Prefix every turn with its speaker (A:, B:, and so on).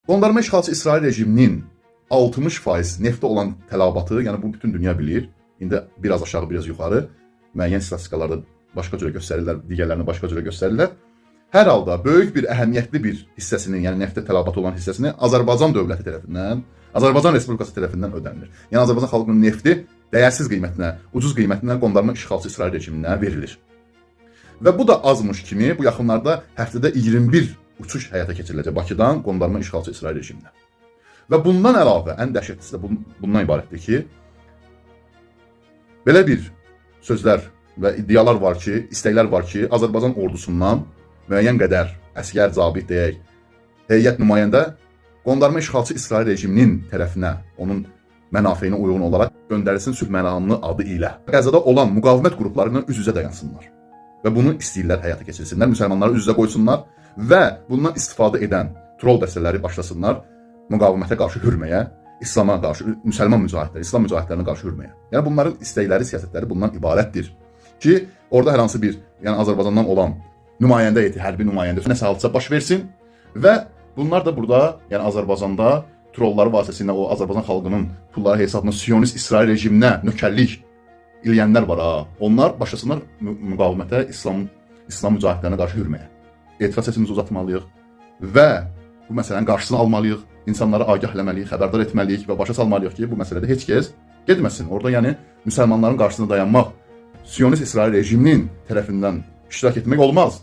A: Qondarma işğalçı İsrail rejiminin 60% neftə olan tələbatı, yəni bu bütün dünya bilir. İndi biraz aşağı, biraz yuxarı müəyyən statistikalarda başqa cürə göstərirlər, digərlərini başqa cürə göstərirlər. Hər halda böyük bir əhəmiyyətli bir hissəsinin, yəni neftə tələbatı olan hissəsini Azərbaycan dövləti tərəfindən, Azərbaycan Respublikası tərəfindən ödənilir. Yəni Azərbaycan xalqının nefti dəyərsiz qiymətinə, ucuz qiymətinə qondarma işğalçı İsrail rejiminə verilir. Və bu da azmış kimi bu yaxınlarda həftədə 21 uçuş həyata keçiriləcək Bakıdan qondarma işğalçı İsrail rejiminə. Və bundan əlavə ən dəhşətlisi də bundan ibarətdir ki, belə bir sözlər və iddialar var ki, istəklər var ki, Azərbaycan ordusundan müəyyən qədər əsgər, zabit deyək, heyət nümayəndə qondarma işğalçı İsrail rejiminin tərəfinə, onun mənafeyinə uyğun olaraq göndərilsin sülh məramlı adı ilə. Qəzzada olan müqavimət qruplarından üz-üzə dayansınlar. Və bunu istəyirlər həyata keçirsinlər, müsəlmanları üz-üzə qoysunlar və bundan istifadə edən troll dəstələri başlasınlar müqavimətə qarşı hürməyə, İslama qarşı, müsəlman mücahidləri, İslam mücahidlərinə qarşı hürməyə. Yəni bunların istəkləri, siyasətləri bundan ibarətdir ki, orada hər hansı bir, yəni Azərbaycandan olan nümayəndə heyəti, hərbi nümayəndə nəsə hadisə baş versin və bunlar da burada, yəni Azərbaycanda trolları vasitəsilə o Azərbaycan xalqının pulları hesabına Siyonist İsrail rejiminə nökərlik eləyənlər var ha. Onlar başlasınlar müqavimətə, İslam mücahidlərinə qarşı hürməyə. Etiraz səsimizi uzatmalıyıq və bu məsələnin qarşısını almalıyıq, insanları agahləməliyik, xəbərdar etməliyik və başa salmalıyıq ki, bu məsələdə heç kəs getməsin. Orada yəni müsəlmanların qarşısında dayanmaq, Siyonist İsrail rejiminin tərəfindən iştirak etmək olmaz.